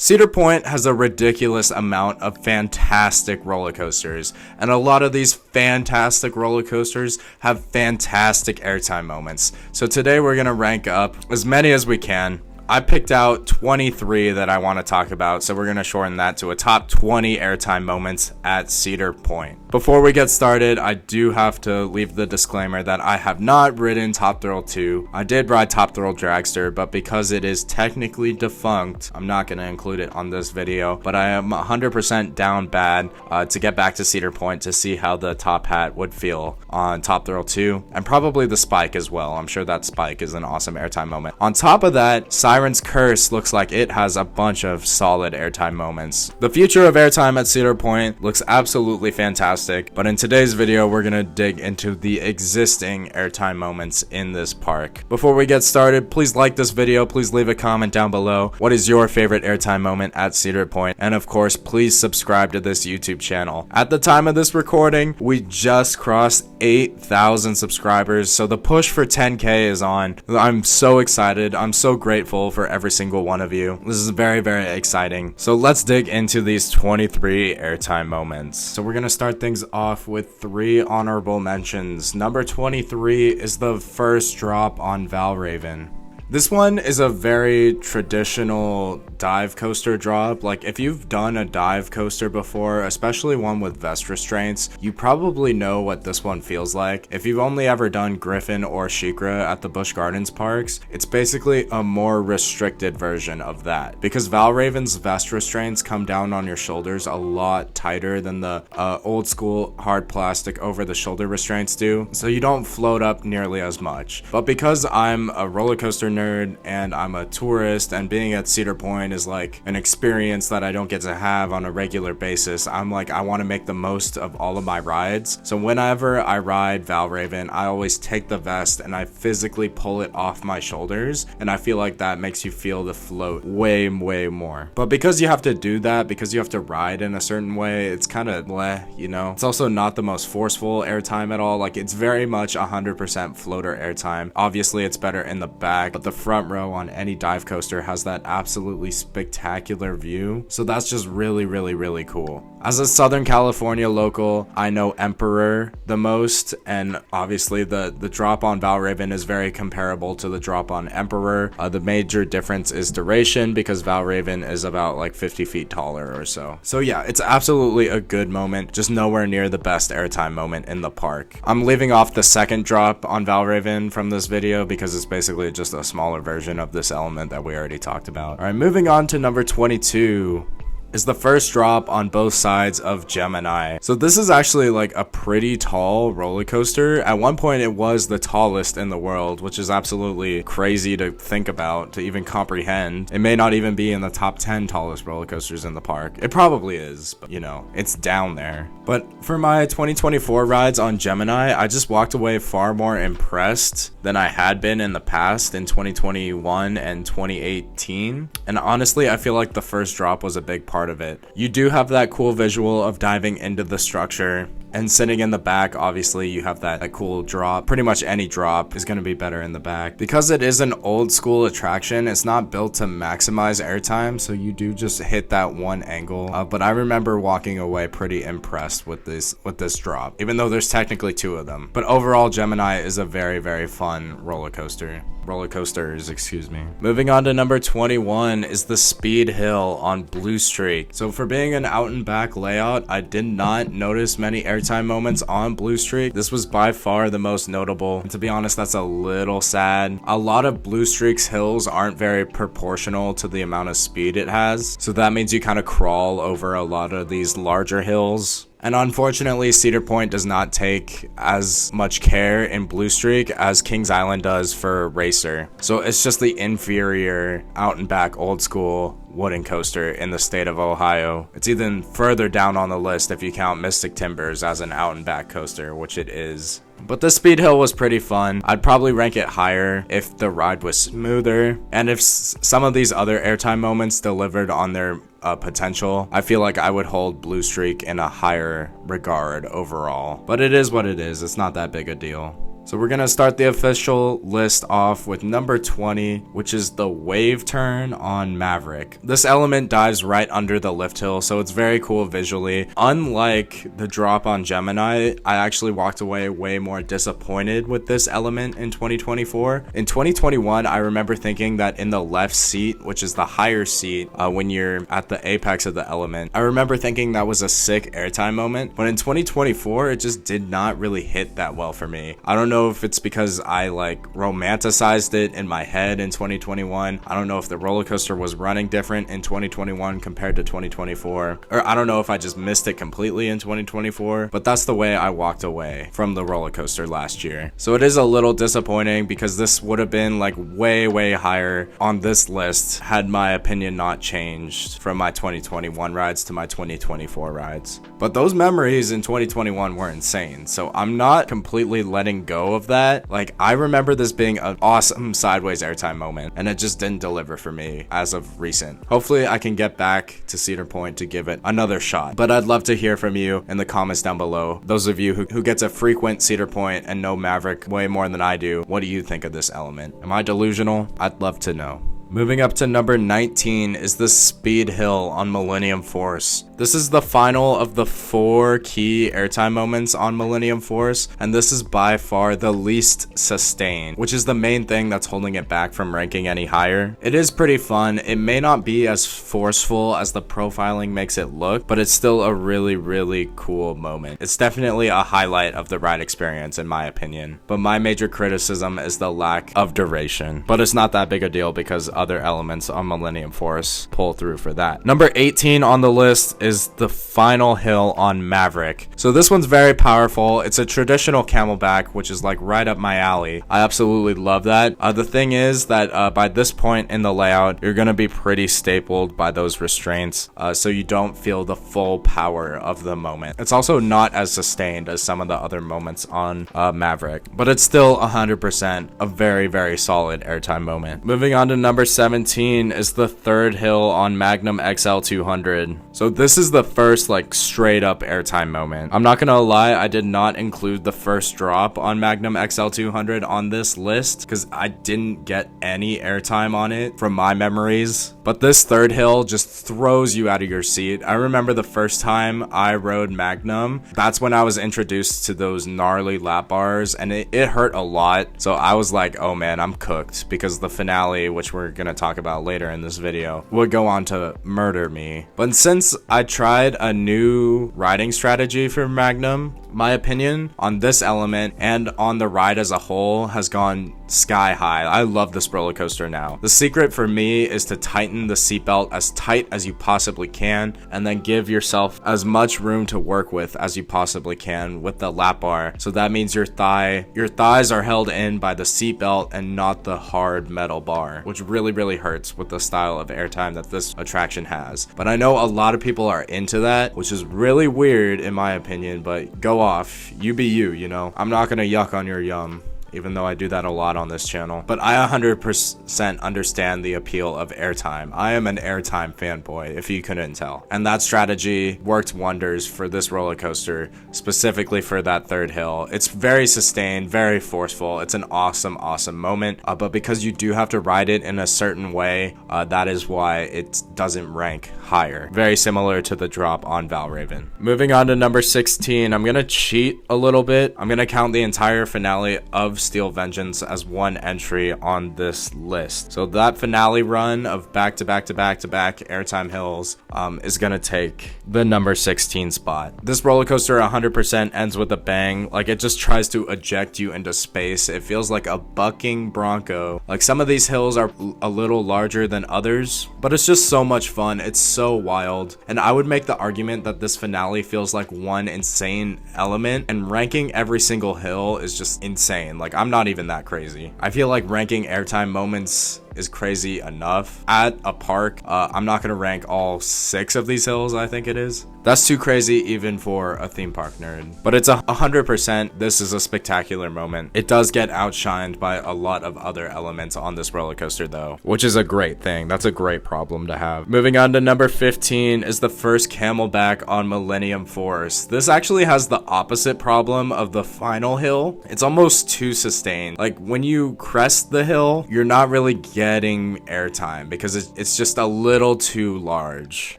Cedar Point has a ridiculous amount of fantastic roller coasters, and a lot of these fantastic roller coasters have fantastic airtime moments. So today we're going to rank up as many as we can. I picked out 23 that I want to talk about, so we're going to shorten that to a top 20 airtime moments at Cedar Point. Before we get started, I do have to leave the disclaimer that I have not ridden Top Thrill 2. I did ride Top Thrill Dragster, but because it is technically defunct, I'm not going to include it on this video. But I am 100% down bad to get back to Cedar Point to see how the top hat would feel on Top Thrill 2, and probably the spike as well. I'm sure that spike is an awesome airtime moment. On top of that, Siren's Curse looks like it has a bunch of solid airtime moments. The future of airtime at Cedar Point looks absolutely fantastic, but in today's video we're gonna dig into the existing airtime moments in this park. Before we get started, please like this video, please leave a comment down below. What is your favorite airtime moment at Cedar Point? And of course, please subscribe to this YouTube channel. At the time of this recording, we just crossed 8,000 subscribers, so the push for 10K is on. I'm so excited, I'm so grateful for every single one of you. This is very, very exciting. So let's dig into these 23 airtime moments. So we're gonna start things off with 3 honorable mentions. Number 23 is the first drop on Valravn. This one is a very traditional dive coaster drop. Like, if you've done a dive coaster before, especially one with vest restraints, you probably know what this one feels like. If you've only ever done Griffin or SheiKra at the Busch Gardens parks, it's basically a more restricted version of that, because Valravn's vest restraints come down on your shoulders a lot tighter than the old school hard plastic over the shoulder restraints do, so you don't float up nearly as much. But because I'm a roller coaster nerd and I'm a tourist, and being at Cedar Point is like an experience that I don't get to have on a regular basis, I'm like, I want to make the most of all of my rides. So whenever I ride Valravn, I always take the vest and I physically pull it off my shoulders, and I feel like that makes you feel the float way more. But because you have to do that, because you have to ride in a certain way, it's kind of bleh, you know. It's also not the most forceful airtime at all. Like, it's very much 100% floater airtime. Obviously it's better in the back, but the front row on any dive coaster has that absolutely spectacular view, so that's just really cool. As a Southern California local, I know Emperor the most, and obviously the drop on Valravn is very comparable to the drop on Emperor. The major difference is duration, because Valravn is about like 50 feet taller or so. So yeah, it's absolutely a good moment, just nowhere near the best airtime moment in the park. I'm leaving off the second drop on Valravn from this video because it's basically just a smaller version of this element that we already talked about. All right, moving on to number 22 is the first drop on both sides of Gemini. So this is actually like a pretty tall roller coaster. At one point it was the tallest in the world, which is absolutely crazy to think about, to even comprehend. It may not even be in the top 10 tallest roller coasters in the park. It probably is, but you know, it's down there. But for my 2024 rides on Gemini, I just walked away far more impressed than I had been in the past in 2021 and 2018. And honestly, I feel like the first drop was a big part of it. You do have that cool visual of diving into the structure, and sitting in the back, obviously you have that cool drop. Pretty much any drop is going to be better in the back. Because it is an old school attraction, it's not built to maximize airtime, so you do just hit that one angle. But I remember walking away pretty impressed with this drop, even though there's technically 2 of them. But overall, Gemini is a very fun roller coasters, excuse me. Moving on to number 21 is the Speed Hill on Blue Streak. So for being an out and back layout, I did not notice many airtime moments on Blue Streak. This was by far the most notable. And to be honest, that's a little sad. A lot of Blue Streak's hills aren't very proportional to the amount of speed it has, so that means you kind of crawl over a lot of these larger hills. And unfortunately, Cedar Point does not take as much care in Blue Streak as Kings Island does for Racer. So it's just the inferior out and back old school wooden coaster in the state of Ohio. It's even further down on the list if you count Mystic Timbers as an out and back coaster, which it is. But the Speed Hill was pretty fun. I'd probably rank it higher if the ride was smoother, and if some of these other airtime moments delivered on their potential. I feel like I would hold Blue Streak in a higher regard overall. But it is what it is. It's not that big a deal. So we're gonna start the official list off with number 20, which is the wave turn on Maverick. This element dives right under the lift hill, so it's very cool visually. Unlike the drop on Gemini, I actually walked away way more disappointed with this element in 2024. In 2021, I remember thinking that in the left seat, which is the higher seat, when you're at the apex of the element, I remember thinking that was a sick airtime moment, but in 2024, it just did not really hit that well for me. I don't know if it's because I like romanticized it in my head in 2021. I don't know if the roller coaster was running different in 2021 compared to 2024, or I don't know if I just missed it completely in 2024, but that's the way I walked away from the roller coaster last year. So it is a little disappointing because this would have been like way higher on this list had my opinion not changed from my 2021 rides to my 2024 rides. But those memories in 2021 were insane, so I'm not completely letting go of that. Like, I remember this being an awesome sideways airtime moment, and it just didn't deliver for me as of recent. Hopefully I can get back to Cedar Point to give it another shot, but I'd love to hear from you in the comments down below. Those of you who gets a frequent Cedar Point and know Maverick way more than I do, what do you think of this element? Am I delusional? I'd love to know. Moving up to number 19 is the speed hill on Millennium Force. This is the final of the 4 key airtime moments on Millennium Force, and this is by far the least sustained, which is the main thing that's holding it back from ranking any higher. It is pretty fun. It may not be as forceful as the profiling makes it look, but it's still a really cool moment. It's definitely a highlight of the ride experience in my opinion, but my major criticism is the lack of duration. But it's not that big a deal because other elements on Millennium Force pull through for that. Number 18 on the list is the final hill on Maverick. So this one's very powerful. It's a traditional camelback, which is like right up my alley. I absolutely love that. The thing is that by this point in the layout, you're gonna be pretty stapled by those restraints, so you don't feel the full power of the moment. It's also not as sustained as some of the other moments on Maverick, but it's still 100% a very solid airtime moment. Moving on to number 17 is the third hill on Magnum XL200. So this is the first like straight up airtime moment. I'm not gonna lie, I did not include the first drop on Magnum XL200 on this list because I didn't get any airtime on it from my memories. But this third hill just throws you out of your seat. I remember the first time I rode Magnum, that's when I was introduced to those gnarly lap bars, and it hurt a lot. So I was like, oh man, I'm cooked, because the finale, which we're gonna talk about later in this video, would go on to murder me. But since I tried a new riding strategy for Magnum, my opinion on this element and on the ride as a whole has gone sky high. I love this roller coaster now. The secret for me is to tighten the seatbelt as tight as you possibly can, and then give yourself as much room to work with as you possibly can with the lap bar. So that means your thighs are held in by the seatbelt and not the hard metal bar, which really hurts with the style of airtime that this attraction has. But I know a lot of people are into that, which is really weird in my opinion, but go off. You be you know? I'm not gonna yuck on your yum, even though I do that a lot on this channel. But I 100% understand the appeal of airtime. I am an airtime fanboy, if you couldn't tell. And that strategy worked wonders for this roller coaster, specifically for that third hill. It's very sustained, very forceful. It's an awesome moment. But because you do have to ride it in a certain way, that is why it doesn't rank higher. Very similar to the drop on Valravn. Moving on to number 16, I'm gonna cheat a little bit. I'm gonna count the entire finale of Steel Vengeance as one entry on this list. So that finale run of back to back airtime hills is gonna take the number 16 spot. This roller coaster 100% ends with a bang. Like, it just tries to eject you into space. It feels like a bucking bronco. Like, some of these hills are a little larger than others, but it's just so much fun. It's so wild. And I would make the argument that this finale feels like one insane element, and ranking every single hill is just insane. Like, I'm not even that crazy. I feel like ranking airtime moments is crazy enough. At a park, I'm not gonna rank all 6 of these hills, I think it is. That's too crazy even for a theme park nerd. But it's 100%, this is a spectacular moment. It does get outshined by a lot of other elements on this roller coaster though, which is a great thing. That's a great problem to have. Moving on to number 15 is the first camelback on Millennium Force. This actually has the opposite problem of the final hill. It's almost too sustained. Like when you crest the hill, you're not really getting airtime because it's just a little too large.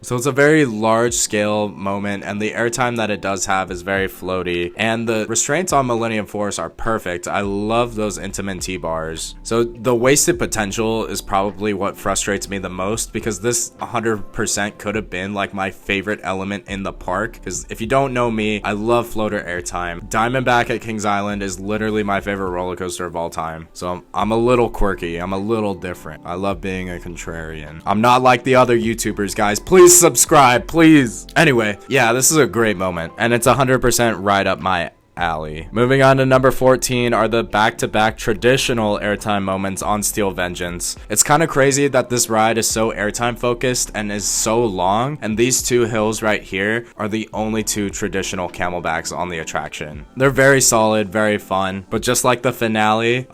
So it's a very large scale moment, and the airtime that it does have is very floaty, and the restraints on Millennium Force are perfect. I love those intamin T-bars. So the wasted potential is probably what frustrates me the most, because this 100% could have been like my favorite element in the park, because if you don't know me, I love floater airtime. Diamondback at Kings Island is literally my favorite roller coaster of all time. So I'm a little quirky, I'm a little different. I love being a contrarian. I'm not like the other YouTubers, guys. Please subscribe, please. Anyway, yeah, this is a great moment, and it's 100% right up my alley. Moving on to number 14 are the back-to-back traditional airtime moments on Steel Vengeance. It's kind of crazy that this ride is so airtime focused and is so long, and these 2 hills right here are the only 2 traditional camelbacks on the attraction. They're very solid, very fun, but just like the finale,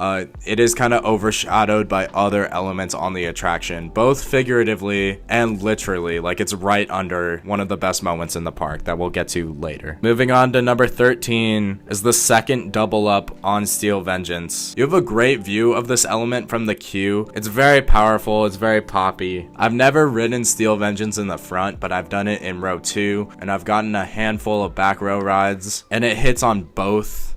it is kind of overshadowed by other elements on the attraction, both figuratively and literally. Like, it's right under one of the best moments in the park that we'll get to later. Moving on to number 13 is the second double up on Steel Vengeance. You have a great view of this element from the queue. It's very powerful, it's very poppy. I've never ridden Steel Vengeance in the front, but I've done it in row 2, and I've gotten a handful of back row rides, and it hits on both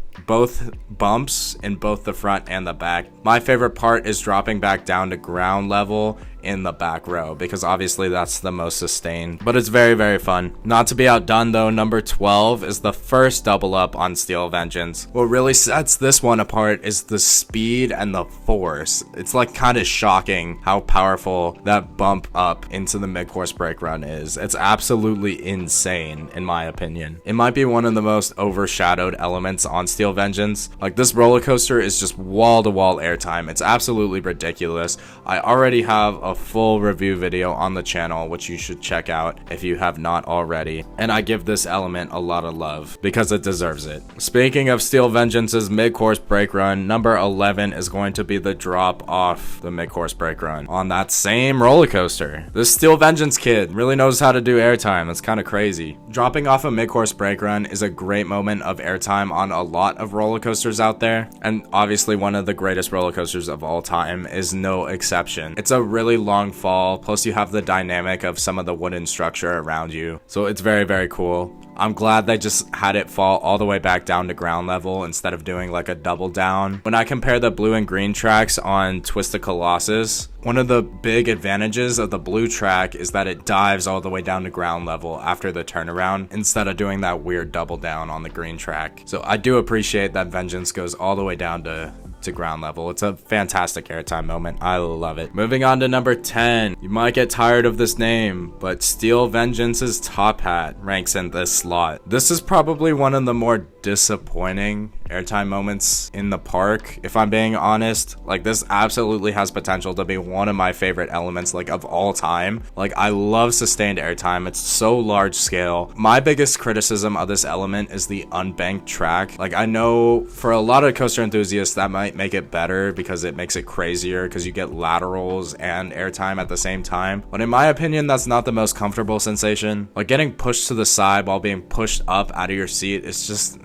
bumps in both the front and the back. My favorite part is dropping back down to ground level in the back row, because obviously that's the most sustained, but it's very, very fun. Not to be outdone though, number 12 is the first double up on Steel Vengeance. What really sets this one apart is the speed and the force. It's like kind of shocking how powerful that bump up into the mid-course brake run is. It's absolutely insane in my opinion. It might be one of the most overshadowed elements on Steel Vengeance. Like, this roller coaster is just wall-to-wall airtime. It's absolutely ridiculous. I already have a full review video on the channel, which you should check out if you have not already, and I give this element a lot of love because it deserves it. Speaking of Steel Vengeance's mid-course brake run, number 11 is going to be the drop off the mid-course brake run on that same roller coaster. This Steel Vengeance kid really knows how to do airtime. It's kind of crazy. Dropping off a mid-course brake run is a great moment of airtime on a lot of roller coasters out there, and obviously one of the greatest roller coasters of all time is no exception. It's a really long fall, plus you have the dynamic of some of the wooden structure around you, so it's very, very cool. I'm glad they just had it fall all the way back down to ground level instead of doing like a double down. When I compare the blue and green tracks on Twisted Colossus, one of the big advantages of the blue track is that it dives all the way down to ground level after the turnaround instead of doing that weird double down on the green track. So I do appreciate that Vengeance goes all the way down to ground level. It's a fantastic airtime moment. I love it. Moving on to number 10. You might get tired of this name, but Steel Vengeance's top hat ranks in this slot. This is probably one of the more disappointing airtime moments in the park, if I'm being honest. Like, this absolutely has potential to be one of my favorite elements, like, of all time. Like, I love sustained airtime. It's so large scale. My biggest criticism of this element is the unbanked track. Like, I know for a lot of coaster enthusiasts that might make it better because it makes it crazier because you get laterals and airtime at the same time, but in my opinion that's not the most comfortable sensation. Like, getting pushed to the side while being pushed up out of your seat is just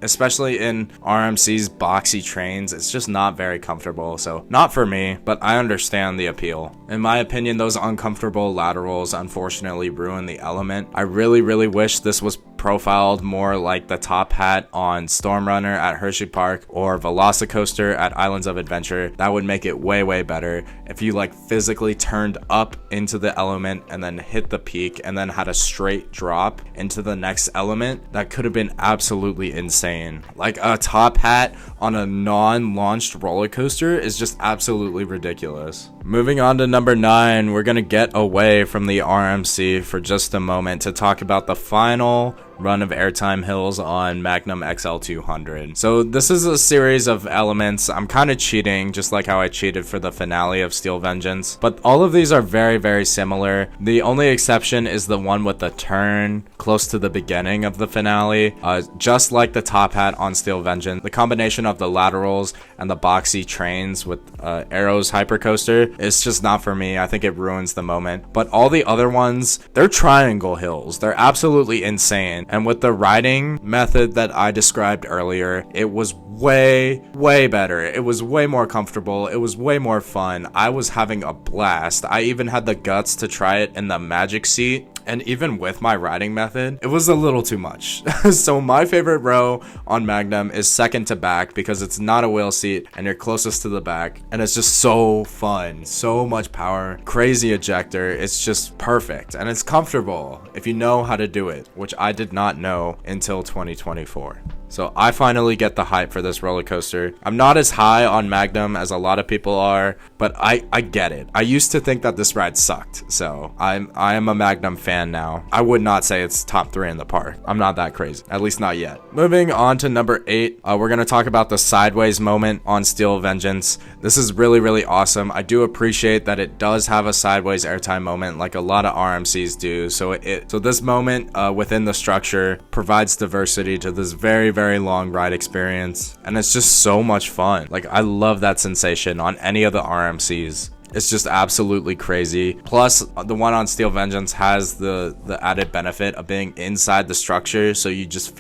especially in RMC's boxy trains, it's just not very comfortable. So not for me, but I understand the appeal. In my opinion, those uncomfortable laterals unfortunately ruin the element. I really wish this was profiled more like the top hat on Storm Runner at Hershey Park or Velocicoaster at Islands of Adventure. That would make it way better if you like physically turned up into the element and then hit the peak and then had a straight drop into the next element. That could have been absolutely insane. Like, a top hat on a non-launched roller coaster is just absolutely ridiculous. Moving on to number 9, we're gonna get away from the RMC for just a moment to talk about the final run of Airtime hills on Magnum XL200. So this is a series of elements. I'm kind of cheating, just like how I cheated for the finale of Steel Vengeance, but all of these are very, very similar. The only exception is the one with the turn close to the beginning of the finale. Just like the top hat on Steel Vengeance, the combination of the laterals and the boxy trains with Arrow's hypercoaster is just not for me. I think it ruins the moment. But all the other ones, they're triangle hills. They're absolutely insane. And with the riding method that I described earlier, it was way better. It was way more comfortable. It was way more fun. I was having a blast. I even had the guts to try it in the magic seat. And even with my riding method, it was a little too much. So my favorite row on Magnum is second to back because it's not a wheel seat and you're closest to the back. And it's just so fun, so much power, crazy ejector. It's just perfect and it's comfortable if you know how to do it, which I did not know until 2024. So I finally get the hype for this roller coaster. I'm not as high on Magnum as a lot of people are, but I get it. I used to think that this ride sucked, so I am a Magnum fan now. I would not say it's top 3 in the park. I'm not that crazy, at least not yet. Moving on to number 8, we're gonna talk about the sideways moment on Steel Vengeance. This is really awesome. I do appreciate that it does have a sideways Airtime moment like a lot of RMCs do. So this moment within the structure provides diversity to this very long ride experience, and it's just so much fun. Like, I love that sensation on any of the RMCs. It's just absolutely crazy. Plus, the one on Steel Vengeance has the added benefit of being inside the structure, so you just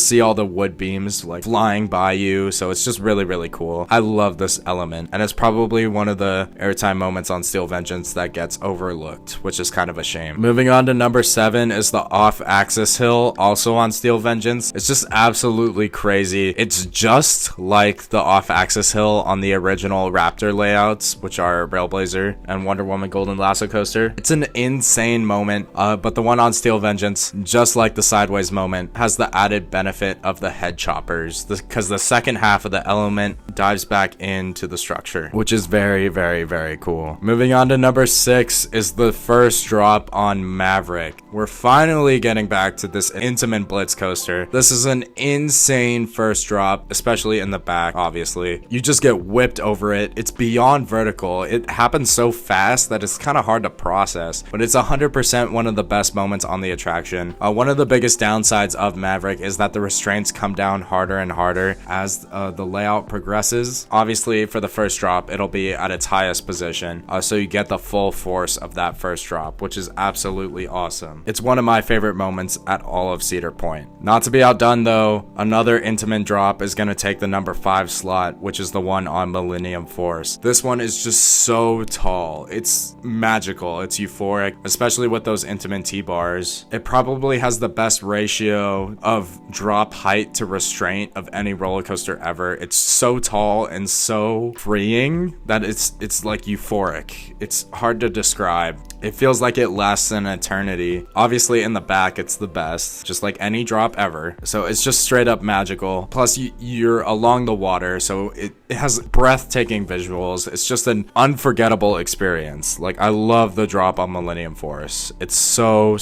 see all the wood beams like flying by you. So it's just really cool. I love this element, and it's probably one of the Airtime moments on Steel Vengeance that gets overlooked, which is kind of a shame. Moving on to number 7 is the off-axis hill, also on Steel Vengeance. It's just absolutely crazy. It's just like the off-axis hill on the original Raptor layouts, which are Blazer and Wonder Woman Golden Lasso coaster. It's an insane moment, but the one on Steel Vengeance, just like the sideways moment, has the added benefit of the head choppers because the second half of the element dives back into the structure, which is very cool. Moving on to number 6 is the first drop on Maverick. We're finally getting back to this intamin blitz coaster. This is an insane first drop, especially in the back. Obviously, you just get whipped over it. It's beyond vertical. It happens so fast that it's kind of hard to process, but it's 100% one of the best moments on the attraction. One of the biggest downsides of Maverick is that the restraints come down harder and harder as the layout progresses. Obviously, for the first drop, it'll be at its highest position, so you get the full force of that first drop, which is absolutely awesome. It's one of my favorite moments at all of Cedar Point. Not to be outdone though, another intamin drop is going to take the number 5 slot, which is the one on Millennium Force. This one is just so tall. It's magical. It's euphoric, especially with those intamin T-bars. It probably has the best ratio of drop height to restraint of any roller coaster ever. It's so tall and so freeing that it's like euphoric. It's hard to describe. It feels like it lasts an eternity. Obviously in the back it's the best, just like any drop ever. So it's just straight up magical. Plus you're along the water, so it has breathtaking visuals. It's just an unforgettable experience. Like, I love the drop on Millennium Force. It's so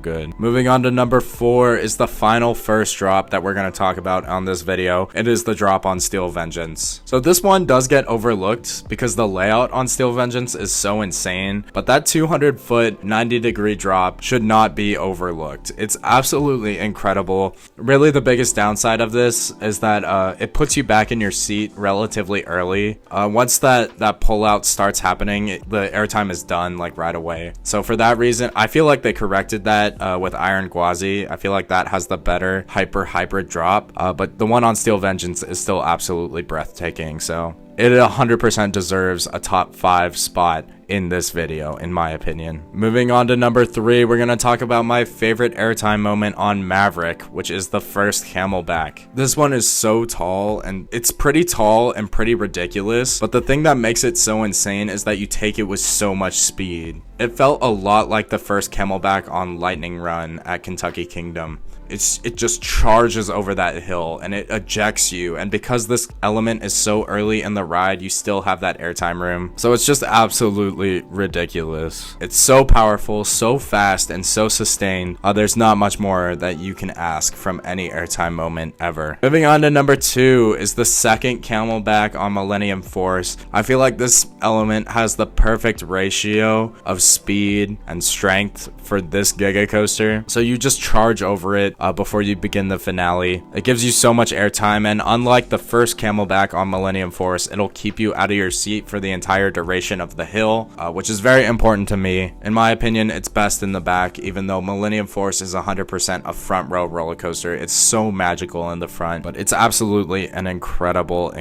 good. Moving on to number 4 is the final first drop that we're going to talk about on this video. It is the drop on Steel Vengeance. So this one does get overlooked because the layout on Steel Vengeance is so insane, but that 200-foot 90-degree drop should not be overlooked. It's absolutely incredible. Really, the biggest downside of this is that it puts you back in your seat relatively early. Once that pullout starts happening, the airtime is done like right away. So for that reason, I feel like they corrected that with Iron Gwazi. I feel like that has the better hybrid drop, but the one on Steel Vengeance is still absolutely breathtaking. So it 100% deserves a top 5 spot in this video, in my opinion. Moving on to number 3, we're going to talk about my favorite airtime moment on Maverick, which is the first camelback. This one is so tall, and it's pretty tall and pretty ridiculous, but the thing that makes it so insane is that you take it with so much speed. It felt a lot like the first camelback on Lightning Run at Kentucky Kingdom. it just charges over that hill and it ejects you. And because this element is so early in the ride, you still have that airtime room. So it's just absolutely ridiculous. It's so powerful, so fast, and so sustained. There's not much more that you can ask from any airtime moment ever. Moving on to number 2 is the second camelback on Millennium Force. I feel like this element has the perfect ratio of speed and strength for this giga coaster. So you just charge over it before you begin the finale. It gives you so much airtime, and unlike the first camelback on Millennium Force, it'll keep you out of your seat for the entire duration of the hill, which is very important to me. In my opinion, it's best in the back, even though Millennium Force is 100% a front row roller coaster. It's so magical in the front, but it's absolutely an incredible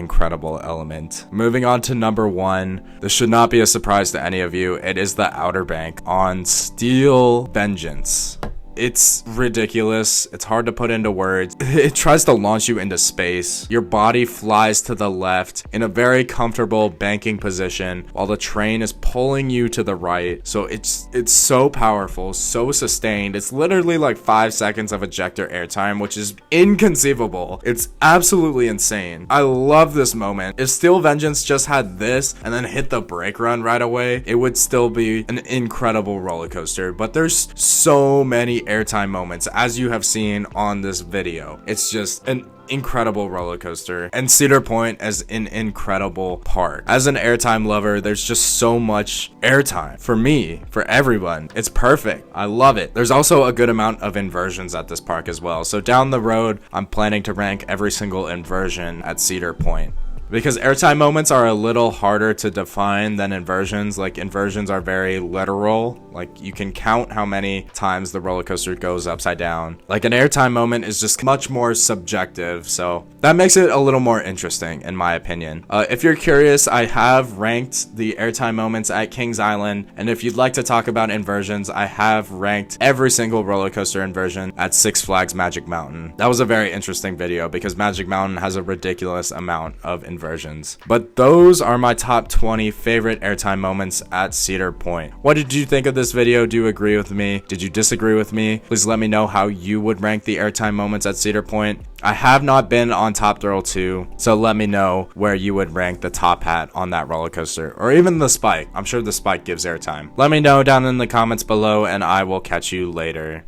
element. Moving on to number 1, this should not be a surprise to any of you. It is the Outer Bank on Steel Vengeance. It's ridiculous. It's hard to put into words. It tries to launch you into space. Your body flies to the left in a very comfortable banking position while the train is pulling you to the right. So it's so powerful, so sustained. It's literally like 5 seconds of ejector airtime, which is inconceivable. It's absolutely insane. I love this moment. If Steel Vengeance just had this and then hit the brake run right away, it would still be an incredible roller coaster. But there's so many airtime moments, as you have seen on this video. It's just an incredible roller coaster, and Cedar Point as an incredible park. As an airtime lover, there's just so much airtime for me, for everyone. It's perfect. I love it. There's also a good amount of inversions at this park as well. So down the road, I'm planning to rank every single inversion at Cedar Point. Because airtime moments are a little harder to define than inversions. Like, inversions are very literal. Like, you can count how many times the roller coaster goes upside down. Like, an airtime moment is just much more subjective. So that makes it a little more interesting, in my opinion. If you're curious, I have ranked the airtime moments at Kings Island. And if you'd like to talk about inversions, I have ranked every single roller coaster inversion at Six Flags Magic Mountain. That was a very interesting video because Magic Mountain has a ridiculous amount of inversions. But those are my top 20 favorite airtime moments at Cedar Point. What did you think of this video? Do you agree with me? Did you disagree with me? Please let me know how you would rank the airtime moments at Cedar Point. I have not been on Top Thrill 2, so let me know where you would rank the top hat on that roller coaster, or even the Spike. I'm sure the Spike gives airtime. Let me know down in the comments below, and I will catch you later.